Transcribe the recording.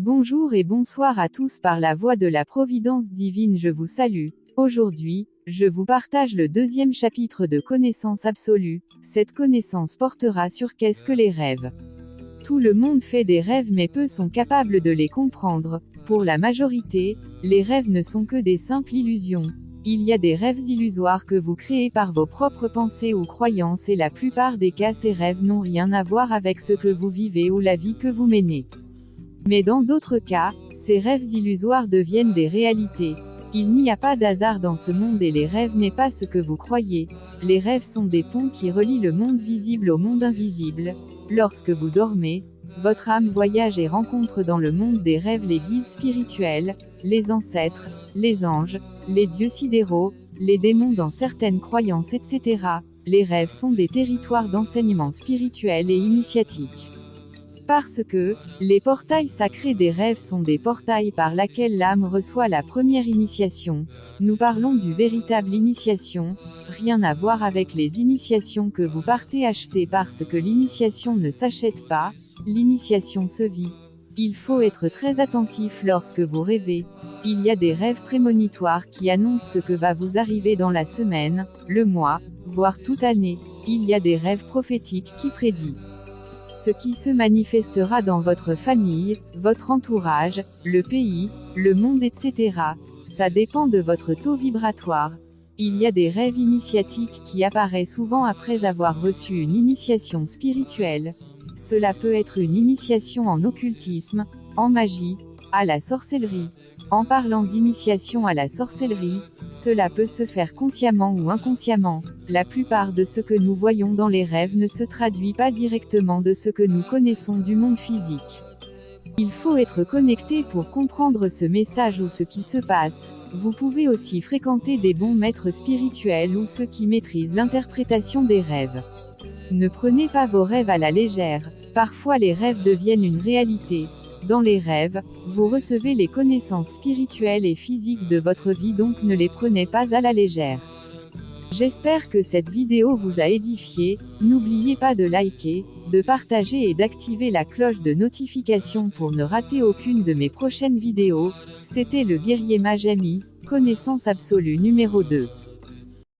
Bonjour et bonsoir à tous, par la voix de la Providence divine je vous salue. Aujourd'hui, je vous partage le deuxième chapitre de Connaissance absolue. Cette connaissance portera sur qu'est-ce que les rêves. Tout le monde fait des rêves mais peu sont capables de les comprendre. Pour la majorité, les rêves ne sont que des simples illusions. Il y a des rêves illusoires que vous créez par vos propres pensées ou croyances et la plupart des cas ces rêves n'ont rien à voir avec ce que vous vivez ou la vie que vous menez. Mais dans d'autres cas, ces rêves illusoires deviennent des réalités. Il n'y a pas d'hasard dans ce monde et les rêves n'est pas ce que vous croyez. Les rêves sont des ponts qui relient le monde visible au monde invisible. Lorsque vous dormez, votre âme voyage et rencontre dans le monde des rêves les guides spirituels, les ancêtres, les anges, les dieux sidéraux, les démons dans certaines croyances, etc. Les rêves sont des territoires d'enseignement spirituel et initiatique. Parce que, les portails sacrés des rêves sont des portails par lesquels l'âme reçoit la première initiation. Nous parlons du véritable initiation, rien à voir avec les initiations que vous partez acheter parce que l'initiation ne s'achète pas, l'initiation se vit. Il faut être très attentif lorsque vous rêvez. Il y a des rêves prémonitoires qui annoncent ce que va vous arriver dans la semaine, le mois, voire toute année. Il y a des rêves prophétiques qui prédisent ce qui se manifestera dans votre famille, votre entourage, le pays, le monde, etc. Ça dépend de votre taux vibratoire. Il y a des rêves initiatiques qui apparaissent souvent après avoir reçu une initiation spirituelle. Cela peut être une initiation en occultisme, en magie, à la sorcellerie. En parlant d'initiation à la sorcellerie, cela peut se faire consciemment ou inconsciemment. La plupart de ce que nous voyons dans les rêves ne se traduit pas directement de ce que nous connaissons du monde physique. Il faut être connecté pour comprendre ce message ou ce qui se passe. Vous pouvez aussi fréquenter des bons maîtres spirituels ou ceux qui maîtrisent l'interprétation des rêves. Ne prenez pas vos rêves à la légère. Parfois les rêves deviennent une réalité. Dans les rêves, vous recevez les connaissances spirituelles et physiques de votre vie, donc ne les prenez pas à la légère. J'espère que cette vidéo vous a édifié. N'oubliez pas de liker, de partager et d'activer la cloche de notification pour ne rater aucune de mes prochaines vidéos. C'était le guerrier mage ami, connaissance absolue numéro 2.